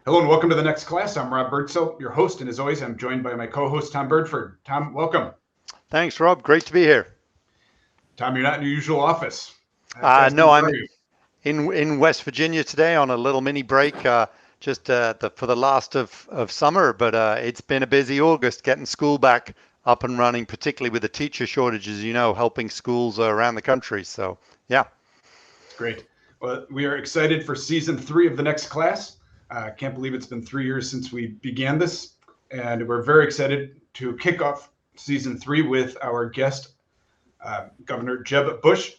Hello and welcome to the next class. I'm Rob Birdsell, your host, and as always, I'm joined by my co-host Tom Birdford. Tom, welcome. Thanks, Rob. Great to be here. Tom, you're not in your usual office. I have to ask you, No, where I'm are you? in West Virginia today on a little mini break, for the last of summer. But it's been a busy August getting school back up and running, particularly with the teacher shortages, helping schools around the country. So, yeah. Great. Well, we are excited for season 3 of the next class. Can't believe it's been 3 years since we began this, and we're very excited to kick off season 3 with our guest, Governor Jeb Bush.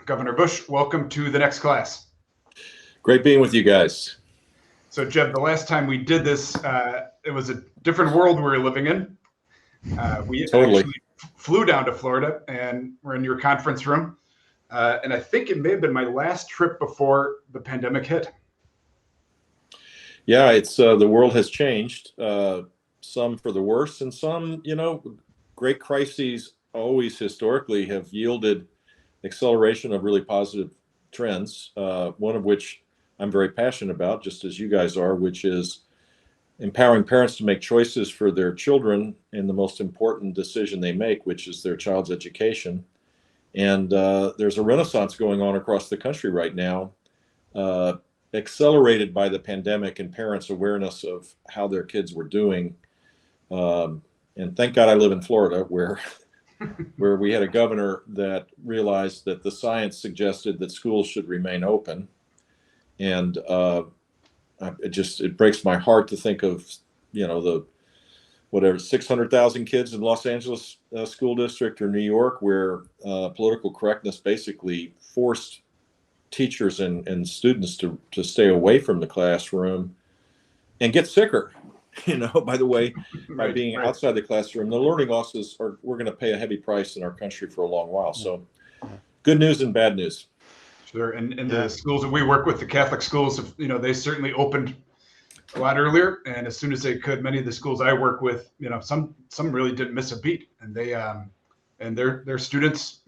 Governor Bush, welcome to the next class. Great being with you guys. So, Jeb, the last time we did this, it was a different world we were living in. We Totally. actually flew down to Florida, and we're in your conference room. And I think it may have been my last trip before the pandemic hit. Yeah, it's the world has changed, some for the worse, and some, great crises always historically have yielded acceleration of really positive trends. One of which I'm very passionate about, just as you guys are, which is empowering parents to make choices for their children in the most important decision they make, which is their child's education. And there's a renaissance going on across the country right now, accelerated by the pandemic and parents' awareness of how their kids were doing. And thank God I live in Florida, where we had a governor that realized that the science suggested that schools should remain open. And it breaks my heart to think of, the whatever 600,000 kids in Los Angeles school district or New York, where political correctness basically forced teachers and students to stay away from the classroom and get sicker. By the way, by being outside the classroom, the learning losses we're going to pay a heavy price in our country for a long while. So, good news and bad news. Sure, and the schools that we work with, the Catholic schools, have, they certainly opened a lot earlier, and as soon as they could. Many of the schools I work with, some really didn't miss a beat, and they and their students,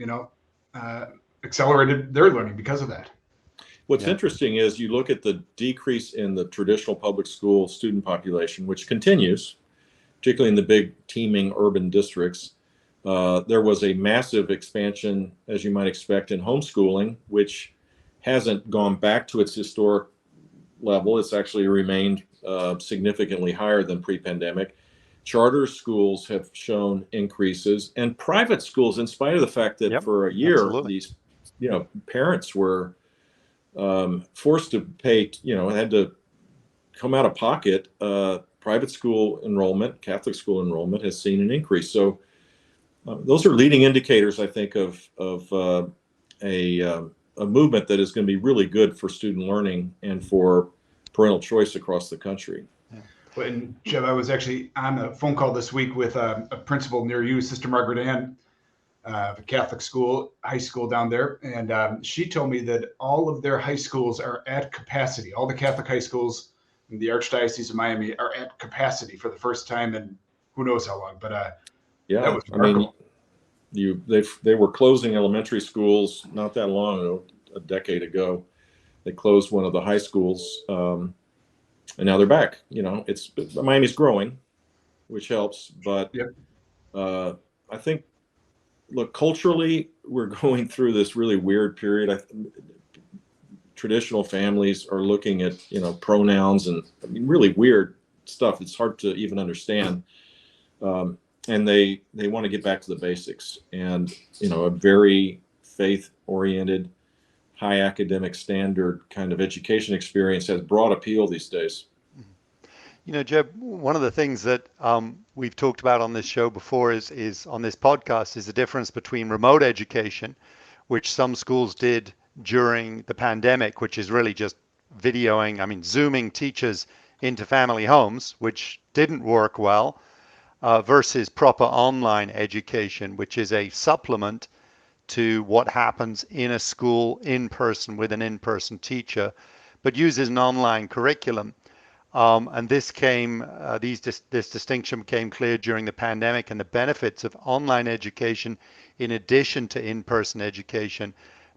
accelerated their learning because of that. What's interesting is you look at the decrease in the traditional public school student population, which continues, particularly in the big teeming urban districts. There was a massive expansion, as you might expect, in homeschooling, which hasn't gone back to its historic level. It's actually remained significantly higher than pre-pandemic. Charter schools have shown increases, and private schools, in spite of the fact that for a year, these parents were forced to pay, had to come out of pocket. Private school enrollment, Catholic school enrollment has seen an increase. So those are leading indicators, I think, of a movement that is going to be really good for student learning and for parental choice across the country. Well, and Jeb, I was actually on a phone call this week with a principal near you, Sister Margaret Ann, a Catholic school, high school down there. And she told me that all of their high schools are at capacity. All the Catholic high schools in the Archdiocese of Miami are at capacity for the first time in who knows how long. But that was remarkable. They were closing elementary schools not that long ago, a decade ago. They closed one of the high schools, and now they're back. Miami's growing, which helps. But I think, look, culturally, we're going through this really weird period. Traditional families are looking at pronouns and really weird stuff. It's hard to even understand. And they want to get back to the basics, and a very faith-oriented, high academic standard kind of education experience has broad appeal these days. Jeb, one of the things that we've talked about on this show before is on this podcast is the difference between remote education, which some schools did during the pandemic, which is really just Zooming teachers into family homes, which didn't work well. Versus proper online education, which is a supplement to what happens in a school in person with an in-person teacher, but uses an online curriculum. And this distinction became clear during the pandemic, and the benefits of online education in addition to in-person education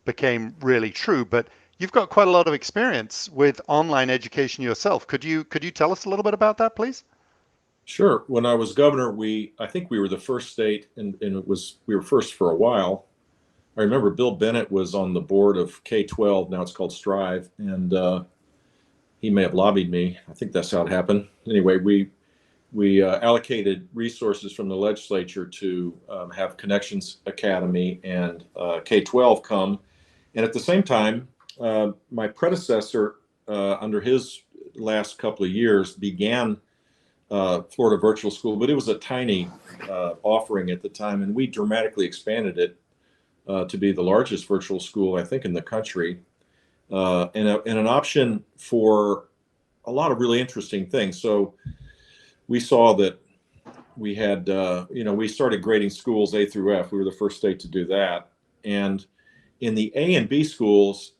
became really true. But you've got quite a lot of experience with online education yourself. Could you tell us a little bit about that, please? Sure. When I was governor, I think we were the first state, and we were first for a while. I remember Bill Bennett was on the board of K-12. Now it's called Strive, and he may have lobbied me. I think that's how it happened. Anyway, we allocated resources from the legislature to have Connections Academy and K-12 come. And at the same time, my predecessor, under his last couple of years, began Florida Virtual School, but it was a tiny offering at the time, and we dramatically expanded it to be the largest virtual school, I think, in the country, and an option for a lot of really interesting things. So we saw that we had, we started grading schools A through F. We were the first state to do that. And in the A and B schools,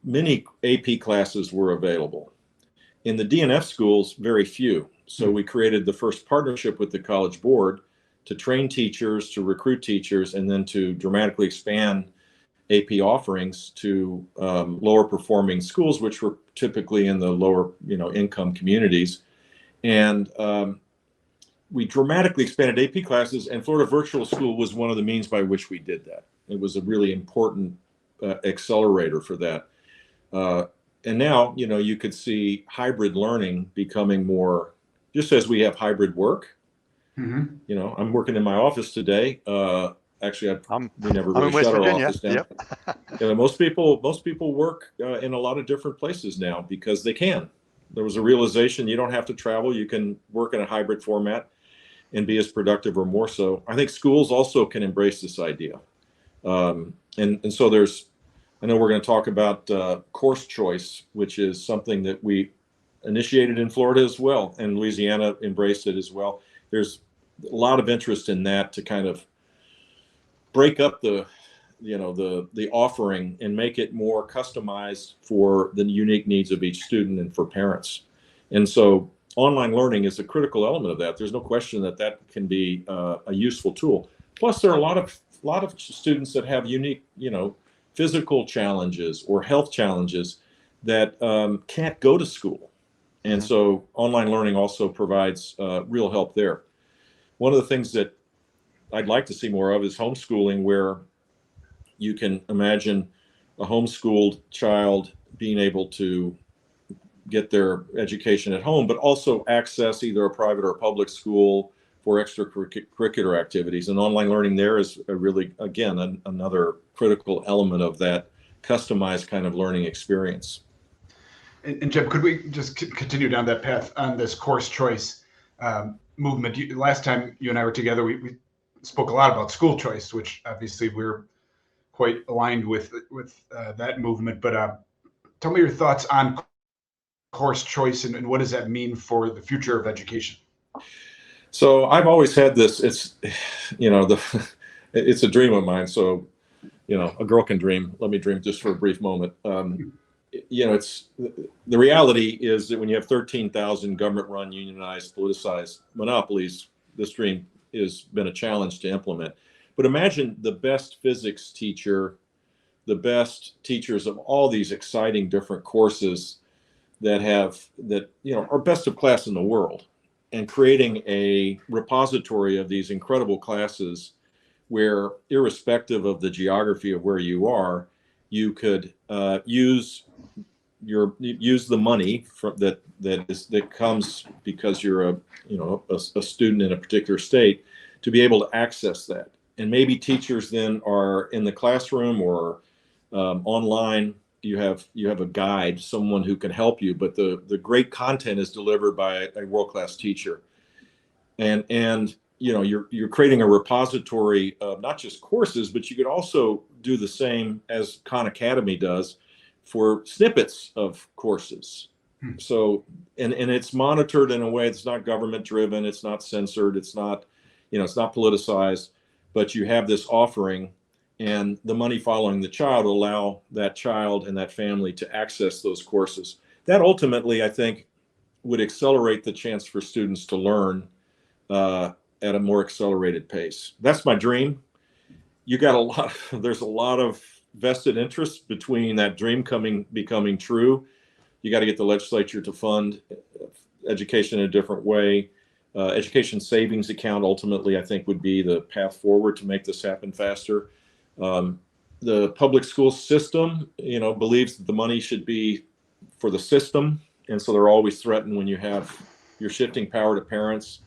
many AP classes were available. In the D and F schools, very few. So we created the first partnership with the College Board to train teachers, to recruit teachers, and then to dramatically expand AP offerings to lower performing schools, which were typically in the lower, income communities. And we dramatically expanded AP classes, and Florida Virtual School was one of the means by which we did that. It was a really important accelerator for that. And now, you could see hybrid learning becoming more, just as we have hybrid work. Mm-hmm. I'm working in my office today. Actually, we never really shut our office down. Yep. Most people work in a lot of different places now because they can. There was a realization you don't have to travel. You can work in a hybrid format and be as productive or more so. I think schools also can embrace this idea. And so I know we're going to talk about course choice, which is something that we initiated in Florida as well, and Louisiana embraced it as well. There's a lot of interest in that to kind of break up the offering and make it more customized for the unique needs of each student and for parents. And so online learning is a critical element of that. There's no question that can be a useful tool. Plus, there are a lot of students that have unique, physical challenges or health challenges that can't go to school. And so online learning also provides real help there. One of the things that I'd like to see more of is homeschooling, where you can imagine a homeschooled child being able to get their education at home, but also access either a private or a public school for extracurricular activities. And online learning there is another critical element of that customized kind of learning experience. And Jeb, could we just continue down that path on this course choice movement? Last time you and I were together, we spoke a lot about school choice, which obviously we're quite aligned with that movement. But tell me your thoughts on course choice and what does that mean for the future of education? So I've always had this. It's it's a dream of mine. So a girl can dream. Let me dream just for a brief moment. It's the reality is that when you have 13,000 government-run, unionized, politicized monopolies, this dream has been a challenge to implement. But imagine the best physics teacher, the best teachers of all these exciting different courses that are best of class in the world, and creating a repository of these incredible classes where, irrespective of the geography of where you are, you could use the money that comes because you're a student in a particular state to be able to access that. And maybe teachers then are in the classroom or online. You have a guide, someone who can help you, but the great content is delivered by a world-class teacher. And you're creating a repository of not just courses, but you could also do the same as Khan Academy does for snippets of courses. So, and it's monitored in a way that's not government driven, it's not censored, it's not politicized, but you have this offering, and the money following the child will allow that child and that family to access those courses. That ultimately, I think, would accelerate the chance for students to learn at a more accelerated pace. That's my dream. There's a lot of vested interest between that dream becoming true. You got to get the legislature to fund education in a different way. Education savings account ultimately, I think, would be the path forward to make this happen faster. The public school system, believes that the money should be for the system, and so they're always threatened when you're shifting power to parents.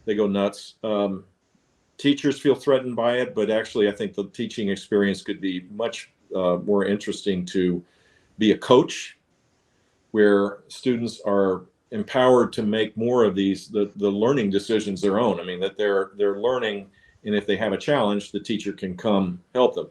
They go nuts. Teachers feel threatened by it, but actually, I think the teaching experience could be much more interesting to be a coach, where students are empowered to make more of the learning decisions their own. I mean, that they're learning, and if they have a challenge, the teacher can come help them.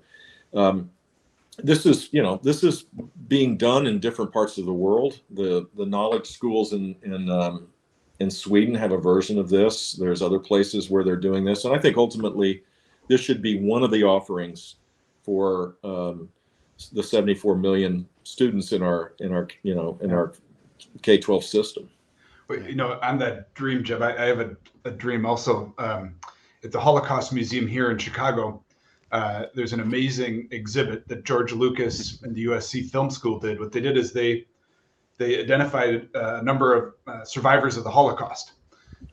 This is being done in different parts of the world. The knowledge schools in Sweden have a version of this. There's other places where they're doing this, and I think ultimately this should be one of the offerings for the 74 million students in our K-12 system. On that dream, Jeb, I have a dream also. At the Holocaust Museum here in Chicago, there's an amazing exhibit that George Lucas and the USC Film School did. What they did is they identified a number of survivors of the Holocaust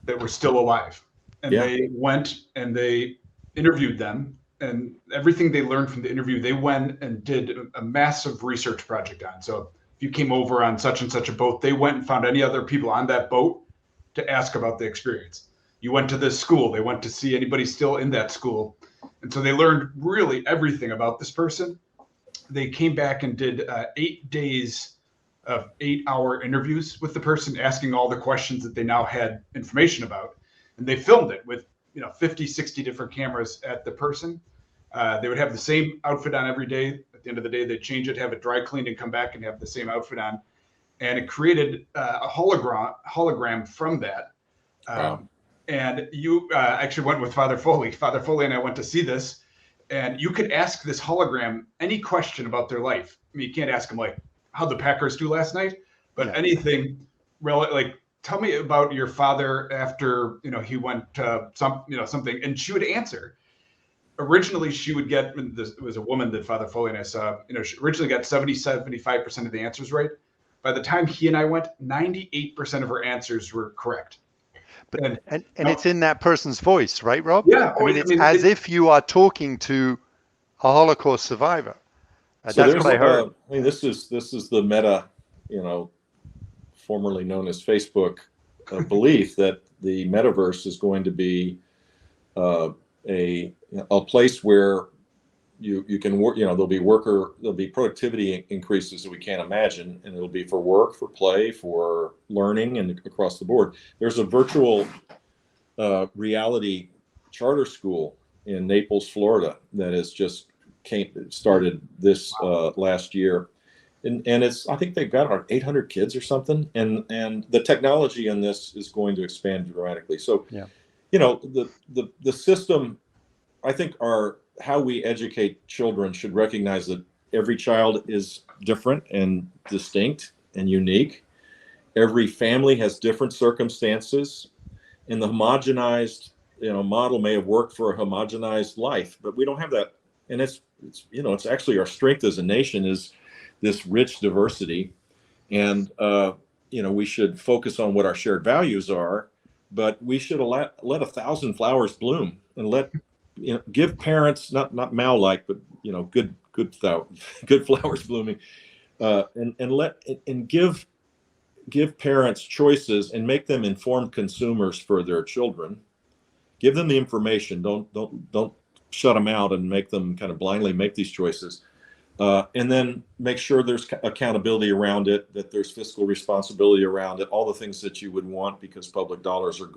that were still alive. And they went and they interviewed them. And everything they learned from the interview, they went and did a massive research project on. So if you came over on such and such a boat, they went and found any other people on that boat to ask about the experience. You went to this school, they went to see anybody still in that school. And so they learned really everything about this person. They came back and did 8 days of 8-hour interviews with the person, asking all the questions that they now had information about. And they filmed it with 50, 60 different cameras at the person. They would have the same outfit on every day. At the end of the day, they'd change it, have it dry cleaned, and come back and have the same outfit on. And it created a hologram from that. Wow. And you actually went with Father Foley. Father Foley and I went to see this, and you could ask this hologram any question about their life. I mean, you can't ask them like, how'd the Packers do last night? But anything, like, tell me about your father after, he went something, and she would answer. Originally, she would get, it was a woman that Father Foley and I saw, she originally got 75% of the answers right. By the time he and I went, 98% of her answers were correct. But, and it's in that person's voice, right, Rob? Yeah. It's as if you are talking to a Holocaust survivor. So that's what I heard. This is the meta, formerly known as Facebook, belief that the metaverse is going to be a place where you can work. There'll be productivity increases that we can't imagine, and it'll be for work, for play, for learning, and across the board. There's a virtual reality charter school in Naples, Florida, that has just started this last year, and I think they've got about 800 kids or something, and the technology in this is going to expand dramatically. So, the system, I think, how we educate children should recognize that every child is different and distinct and unique. Every family has different circumstances, and the homogenized model may have worked for a homogenized life, but we don't have that. And it's actually our strength as a nation is this rich diversity, and we should focus on what our shared values are, but we should let 1,000 flowers bloom, and give parents not Mao-like, but good flowers blooming, and give parents choices and make them informed consumers for their children. Give them the information. Don't shut them out and make them kind of blindly make these choices. And then make sure there's accountability around it, that there's fiscal responsibility around it, all the things that you would want, because public dollars are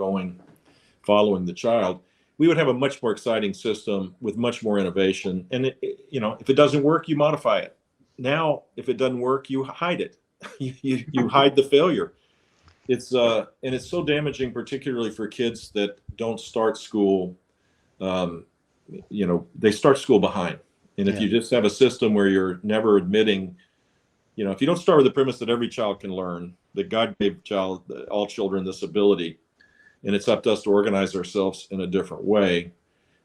following the child. We would have a much more exciting system with much more innovation. And if it doesn't work, you modify it. Now, if it doesn't work, you hide it. you hide the failure. It's so damaging, particularly for kids that don't start school. They start school behind. And if you just have a system where you're never admitting, if you don't start with the premise that every child can learn, that God gave all children this ability, and it's up to us to organize ourselves in a different way.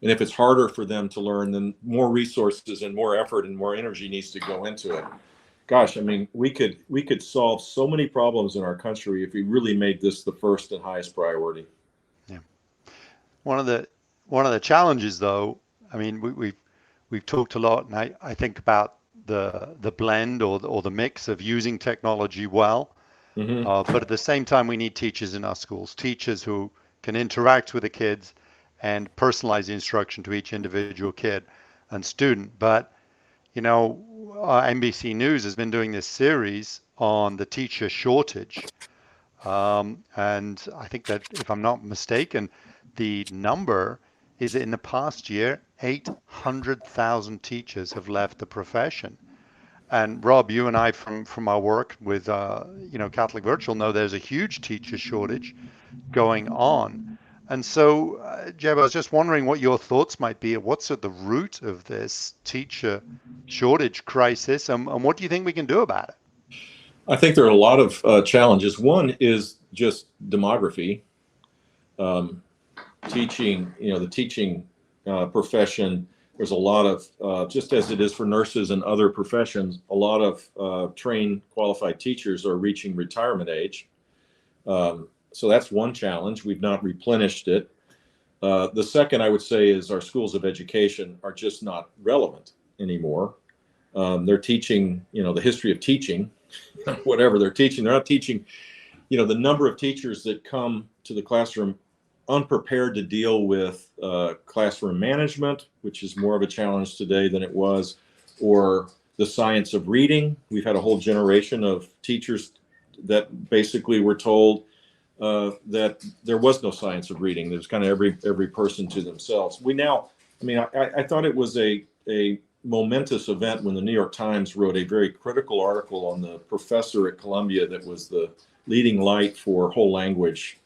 And if it's harder for them to learn, then more resources and more effort and more energy needs to go into it. Gosh, I mean, we could solve so many problems in our country if we really made this the first and highest priority. Yeah. One of the challenges, though, I mean, we've talked a lot, and I think about the blend or the mix of using technology well, but at the same time, we need teachers in our schools, teachers who can interact with the kids and personalize the instruction to each individual kid and student. But NBC News has been doing this series on the teacher shortage. And I think that, if I'm not mistaken, the number is that in the past year, 800,000 teachers have left the profession. And Rob, you and I, from our work with Catholic Virtual, know there's a huge teacher shortage going on. And so, Jeb, I was just wondering what your thoughts might be. What's at the root of this teacher shortage crisis, and what do you think we can do about it? I think there are a lot of challenges. One is just demography. Teaching, the teaching profession, there's a lot of, just as it is for nurses and other professions, a lot of trained, qualified teachers are reaching retirement age. So that's one challenge. We've not replenished it. The second, I would say, is our schools of education are just not relevant anymore. They're teaching, the history of teaching, whatever they're teaching. They're not teaching, the number of teachers that come to the classroom unprepared to deal with classroom management, which is more of a challenge today than it was, or the science of reading. We've had a whole generation of teachers that basically were told that there was no science of reading. There's kind of every person to themselves. I thought it was a momentous event when the New York Times wrote a very critical article on the professor at Columbia that was the leading light for whole language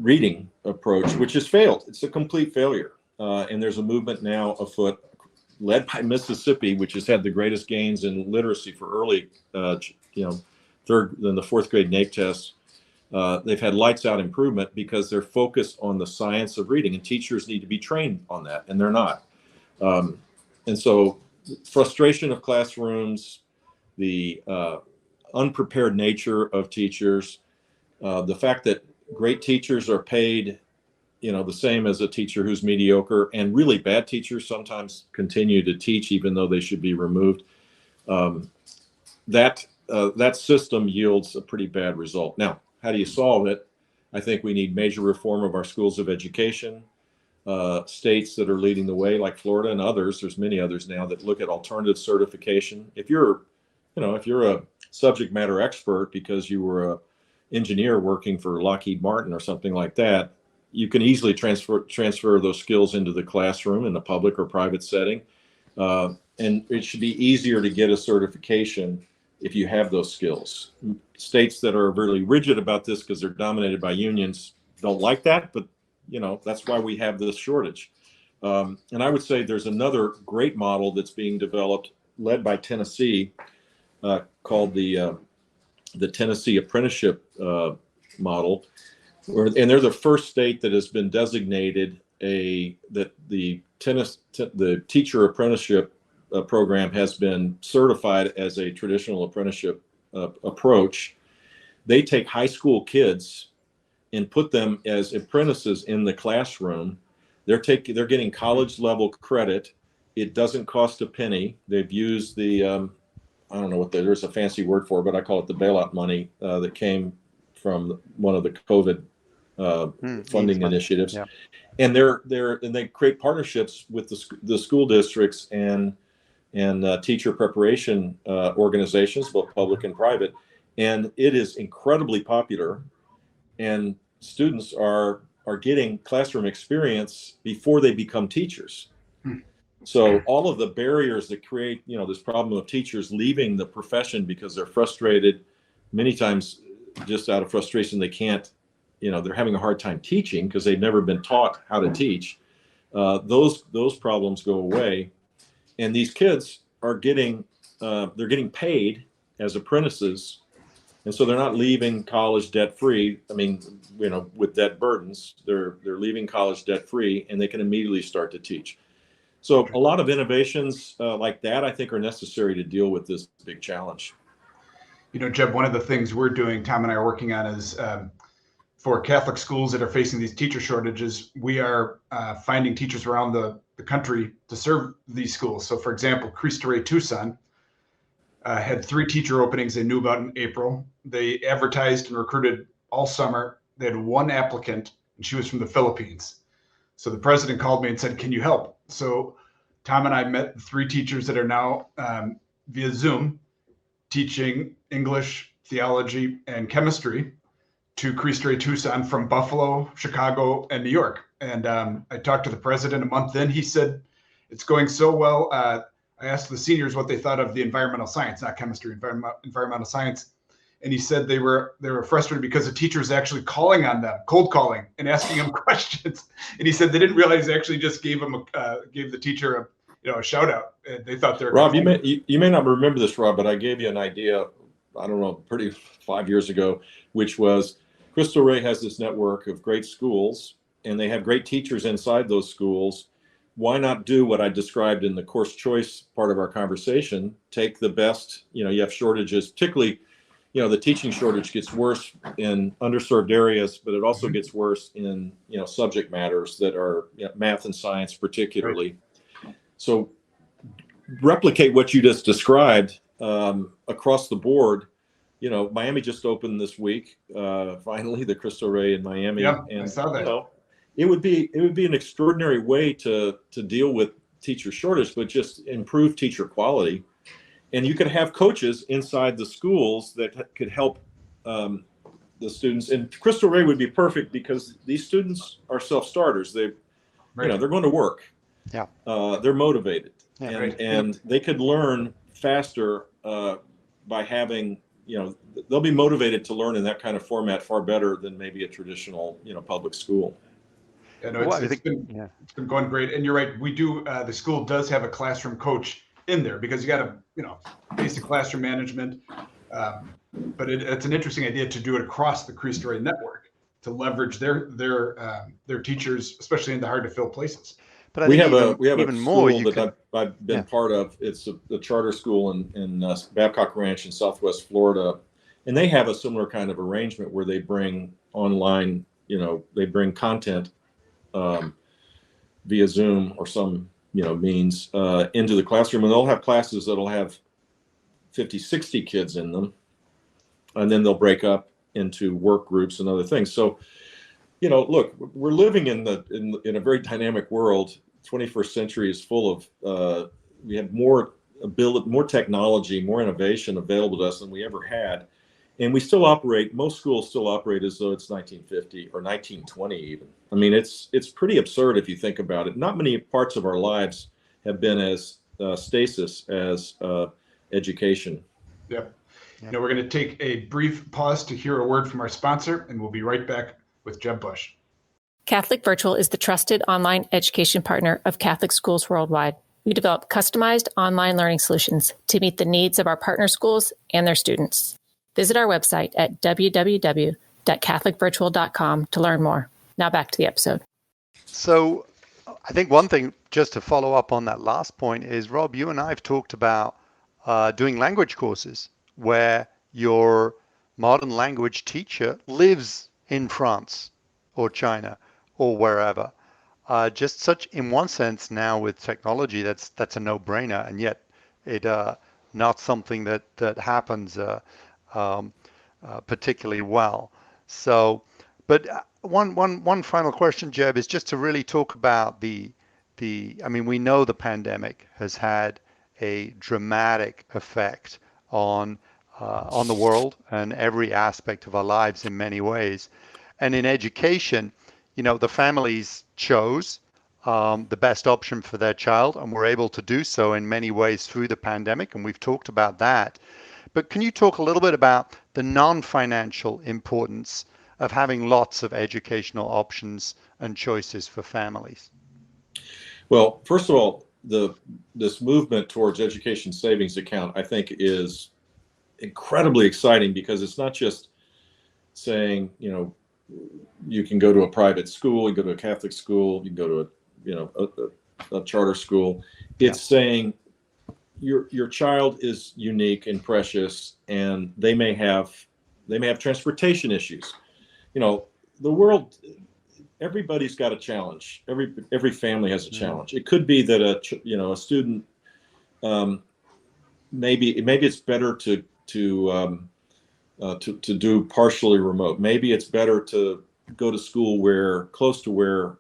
reading approach, which has failed. It's a complete failure. And there's a movement now afoot led by Mississippi, which has had the greatest gains in literacy for early, third and the fourth grade NAEP tests. They've had lights out improvement because they're focused on the science of reading, and teachers need to be trained on that, and they're not. And so frustration of classrooms, the unprepared nature of teachers, the fact that great teachers are paid, the same as a teacher who's mediocre, and really bad teachers sometimes continue to teach even though they should be removed. That system yields a pretty bad result. Now, how do you solve it? I think we need major reform of our schools of education. States that are leading the way, like Florida and others, there's many others now that look at alternative certification. If you're a subject matter expert because you were an engineer working for Lockheed Martin or something like that, you can easily transfer those skills into the classroom in a public or private setting. And it should be easier to get a certification if you have those skills. States that are really rigid about this because they're dominated by unions don't like that, but that's why we have this shortage. And I would say there's another great model that's being developed, led by Tennessee, called the Tennessee apprenticeship model, and they're the first state that has been designated that the teacher apprenticeship program has been certified as a traditional apprenticeship approach. They take high school kids and put them as apprentices in the classroom. They're getting college level credit. It doesn't cost a penny. They've used the I don't know what there's a fancy word for it, but I call it the bailout money that came from one of the COVID funding initiatives. Yeah. And they create partnerships with the school districts and teacher preparation organizations, both public and private. And it is incredibly popular. And students are getting classroom experience before they become teachers. So all of the barriers that create, this problem of teachers leaving the profession because they're frustrated, many times just out of frustration, they can't, they're having a hard time teaching because they've never been taught how to teach. Those problems go away. And these kids are they're getting paid as apprentices. And so they're not leaving college debt free. I mean, with debt burdens. They're leaving college debt free, and they can immediately start to teach. So a lot of innovations like that, I think, are necessary to deal with this big challenge. Jeb, one of the things we're doing, Tom and I are working on, is for Catholic schools that are facing these teacher shortages, we are finding teachers around the country to serve these schools. So, for example, Cristo Rey Tucson had 3 teacher openings they knew about in April. They advertised and recruited all summer. They had 1 applicant, and she was from the Philippines. So the president called me and said, "Can you help?" So Tom and I met the 3 teachers that are now via Zoom teaching English, theology, and chemistry to Cristo Rey Tucson from Buffalo, Chicago, and New York. And I talked to the president a month in. He said, "It's going so well." I asked the seniors what they thought of the environmental science, not chemistry, environmental science. And he said they were frustrated because the teachers actually calling on them, cold calling and asking them questions. And he said they didn't realize they actually just gave the teacher a shout out. They thought they were. Rob, you may not remember this, Rob, but I gave you an idea, I don't know, 5 years ago, which was Cristo Rey has this network of great schools, and they have great teachers inside those schools. Why not do what I described in the course choice part of our conversation? Take the best, you have shortages, particularly, the teaching shortage gets worse in underserved areas, but it also gets worse in, subject matters that are math and science particularly. Right. So replicate what you just described across the board. Miami just opened this week, finally, the Cristo Rey in Miami. Yeah, and, I saw that. It would be an extraordinary way to deal with teacher shortage, but just improve teacher quality. And you could have coaches inside the schools that could help the students. And Cristo Rey would be perfect because these students are self-starters. They're going to work. Yeah. They're motivated, yeah, and they could learn faster by having. They'll be motivated to learn in that kind of format far better than maybe a traditional, public school. Yeah, no, it's been going great. And you're right. We do. The school does have a classroom coach in there because you got basic classroom management. But it's an interesting idea to do it across the Cristo Rey network to leverage their teachers, especially in the hard to fill places. But we have a school that I've been part of. It's a charter school in Babcock Ranch in Southwest Florida, and they have a similar kind of arrangement where they bring online, they bring content via Zoom or some means into the classroom, and they'll have classes that'll have 50, 60 kids in them, and then they'll break up into work groups and other things. So. Look, we're living in a very dynamic world. 21st century is full of we have more technology, more innovation available to us than we ever had, and we still operate. Most schools still operate as though it's 1950 or 1920 even. I mean, it's pretty absurd if you think about it. Not many parts of our lives have been as stasis as education. Yep. Now we're going to take a brief pause to hear a word from our sponsor, and we'll be right back with Jeb Bush. Catholic Virtual is the trusted online education partner of Catholic schools worldwide. We develop customized online learning solutions to meet the needs of our partner schools and their students. Visit our website at www.catholicvirtual.com to learn more. Now back to the episode. So I think one thing, just to follow up on that last point, is, Rob, you and I have talked about doing language courses where your modern language teacher lives in France or China or wherever. Just such, in one sense, now with technology, that's a no-brainer, and yet it not something that happens particularly well. So, but one final question, Jeb, is just to really talk about the. I mean, we know the pandemic has had a dramatic effect on the world and every aspect of our lives in many ways. And in education, the families chose the best option for their child and were able to do so in many ways through the pandemic. And we've talked about that. But can you talk a little bit about the non-financial importance of having lots of educational options and choices for families? Well, first of all, this movement towards education savings account, I think, is incredibly exciting because it's not just saying, you can go to a private school, you go to a Catholic school, you can go to a charter school. It's saying your child is unique and precious, and they may have transportation issues. The world, everybody's got a challenge. Every family has a challenge. It could be that a student, maybe it's better to do partially remote. Maybe it's better to go to school close to where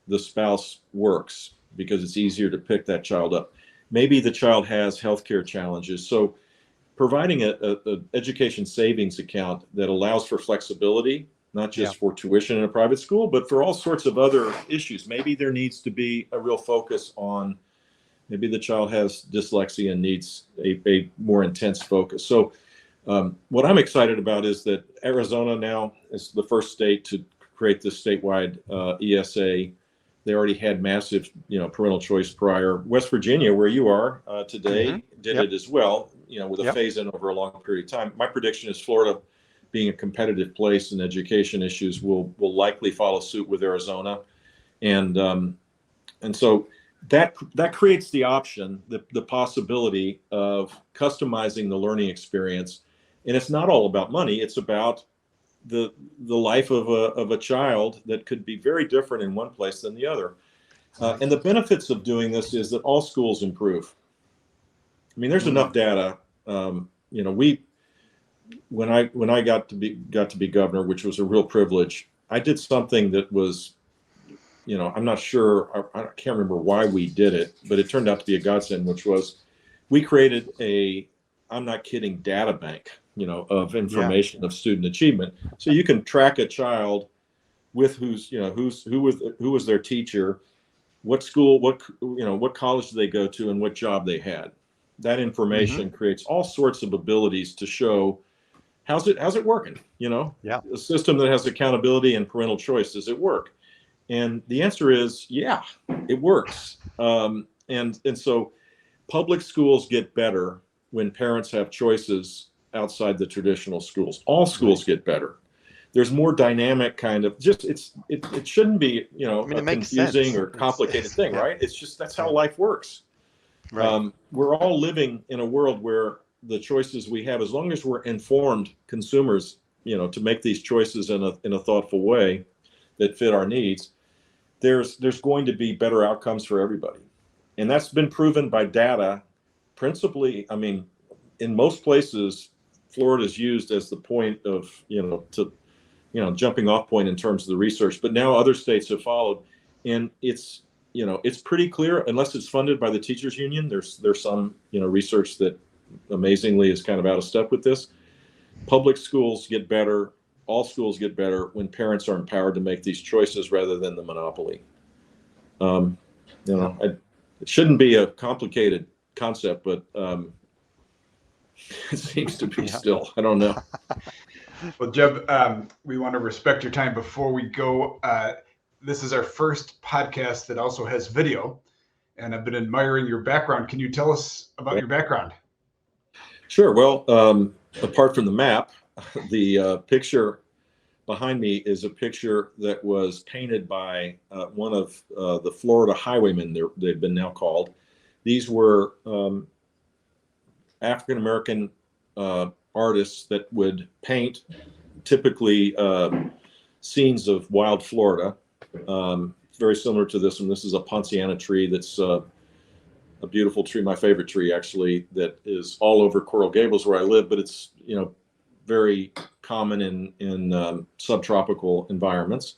the spouse works, because it's easier to pick that child up. Maybe the child has healthcare challenges. So providing a education savings account that allows for flexibility, not just for tuition in a private school, but for all sorts of other issues. Maybe there needs to be a real focus on, maybe the child has dyslexia and needs a more intense focus. So what I'm excited about is that Arizona now is the first state to create this statewide ESA. They already had massive, parental choice prior. West Virginia, where you are today, did it as well, with a phase-in over a long period of time. My prediction is Florida, being a competitive place in education issues, will likely follow suit with Arizona, and so that creates the option, the possibility of customizing the learning experience. And it's not all about money. It's about the life of a child that could be very different in one place than the other. And the benefits of doing this is that all schools improve. I mean, there's enough data. When I got to be governor, which was a real privilege, I did something that was, I'm not sure, I can't remember why we did it, but it turned out to be a godsend, which was we created I'm not kidding, data bank, of information of student achievement. So you can track a child with who was their teacher, what school, what college did they go to, and what job they had. That information creates all sorts of abilities to show how's it working. A system that has accountability and parental choice, does it work? And the answer is, yeah, it works. And so public schools get better when parents have choices outside the traditional schools. All schools get better. There's more dynamic kind of, it shouldn't be, a confusing or complicated thing, right? It's just, that's how life works. Right. We're all living in a world where the choices we have, as long as we're informed consumers, to make these choices in a thoughtful way that fit our needs, there's going to be better outcomes for everybody. And that's been proven by data. Principally, I mean, in most places, Florida is used as the point of, jumping off point in terms of the research, but now other states have followed. And it's pretty clear, unless it's funded by the teachers union, there's some, research that amazingly is kind of out of step with this. Public schools get better, all schools get better when parents are empowered to make these choices rather than the monopoly. It shouldn't be a complicated concept, but it seems to be still. I don't know. Well, Jeb, we want to respect your time. Before we go, this is our first podcast that also has video, and I've been admiring your background. Can you tell us about your background? Sure. Well, apart from the map, the picture behind me is a picture that was painted by one of the Florida highwaymen, they've been now called. These were African-American artists that would paint typically scenes of wild Florida. Very similar to this one. This is a Ponciana tree that's a beautiful tree, my favorite tree actually, that is all over Coral Gables where I live, but it's very common in subtropical environments.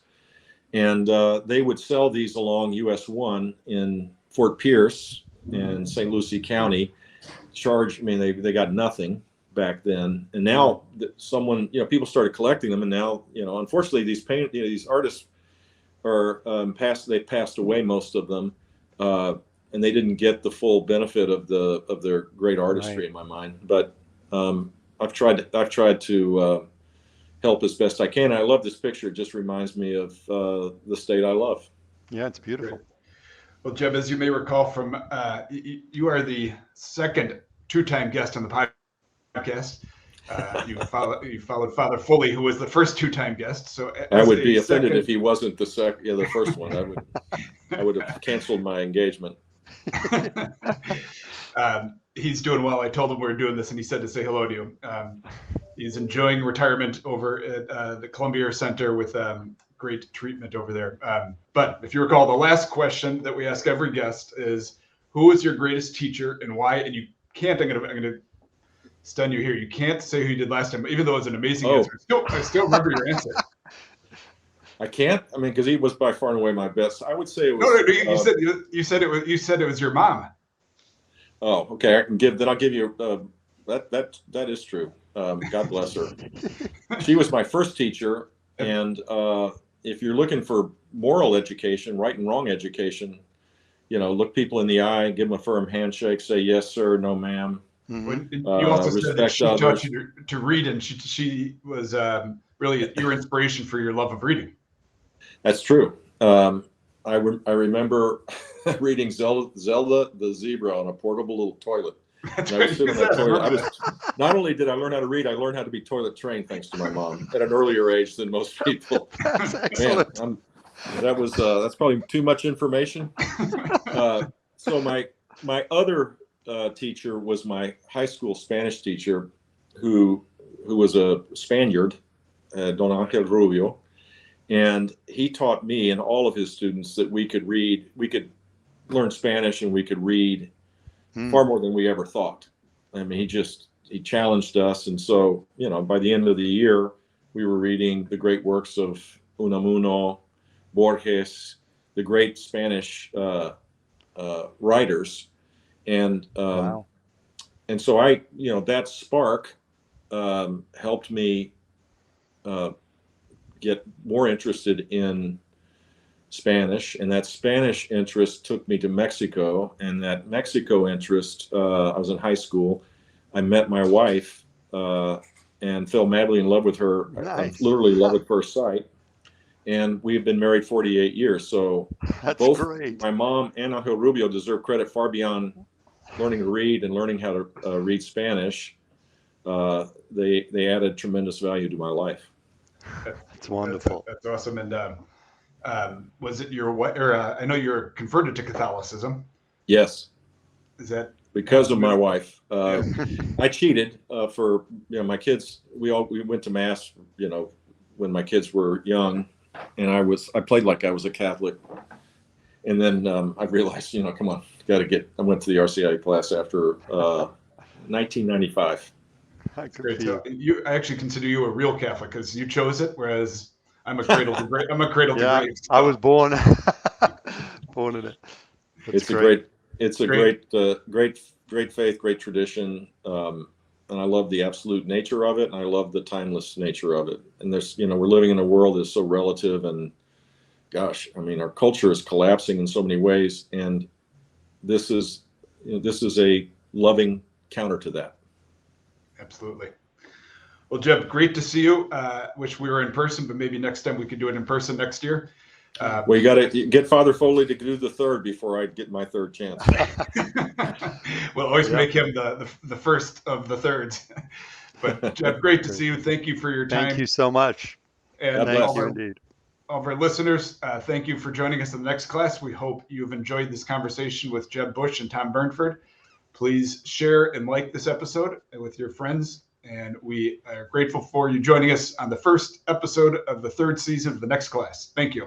And they would sell these along US 1 in Fort Pierce and St. Lucie County. They got nothing back then, and now people started collecting them, and now unfortunately these artists are they passed away, most of them, and they didn't get the full benefit of their great artistry, in my mind. But I've tried to help as best I can. I love this picture. It just reminds me of the state I love. Yeah, it's beautiful. Great. Well, Jeb, as you may recall from, you are the second two-time guest on the podcast. You followed Father Foley, who was the first two-time guest. So I would be offended if he wasn't the first one. I would have canceled my engagement. He's doing well. I told him we were doing this, and he said to say hello to you. He's enjoying retirement over at the Columbia Center with great treatment over there. But if you recall, the last question that we ask every guest is, who was your greatest teacher and why? And you can't, I'm gonna stun you here. You can't say who you did last time, even though it was an amazing answer. I still remember your answer. I can't. I mean, because he was by far and away my best. I would say it was. No, you said it was your mom. Oh, okay. I'll give you that is true. God bless her. She was my first teacher, and if you're looking for moral education, right and wrong education, look people in the eye, give them a firm handshake, say yes sir, no ma'am. Mm-hmm. You also said that she taught you to read, and she was really your inspiration for your love of reading. That's true. I remember reading Zelda the Zebra on a portable little toilet. That's and I was sitting on that toilet. Not only did I learn how to read, I learned how to be toilet trained thanks to my mom at an earlier age than most people. That's excellent. Man, that's probably too much information. So my other teacher was my high school Spanish teacher, who was a Spaniard, Don Angel Rubio. And he taught me and all of his students that we could learn Spanish and we could read far more than we ever thought. I mean, he challenged us. And so, by the end of the year, we were reading the great works of Unamuno, Borges, the great Spanish writers. And, wow. And so that spark helped me get more interested in Spanish, and that Spanish interest took me to Mexico, and that Mexico interest, I was in high school, I met my wife and fell madly in love with her. Nice. Literally love at first sight, and we've been married 48 years. So that's both great. My mom and Angel Rubio deserve credit far beyond learning to read and learning how to read Spanish. They added tremendous value to my life. That's wonderful. That's awesome. And was it your wife? Or I know you're converted to Catholicism. Yes. Is that because of my wife? I cheated for my kids. We went to mass. When my kids were young, and I played like I was a Catholic. And then I realized, come on, I went to the RCIA class after 1995. Great. So I actually consider you a real Catholic because you chose it, whereas I'm a cradle to grave. I'm a cradle to grave. So. I was born in it. It's a great faith, great tradition, and I love the absolute nature of it, and I love the timeless nature of it. And we're living in a world that's so relative, and gosh, I mean, our culture is collapsing in so many ways, and this is a loving counter to that. Absolutely. Well, Jeb, great to see you. Wish we were in person, but maybe next time we could do it in person next year. Well, you got to get Father Foley to do the third before I get my third chance. We'll always make him the first of the thirds. But Jeb, great to see you. Thank you for your time. Thank you so much. And thank you indeed. All of our listeners, thank you for joining us in the next class. We hope you've enjoyed this conversation with Jeb Bush and Tom Burnford. Please share and like this episode with your friends. And we are grateful for you joining us on the first episode of the third season of the next class. Thank you.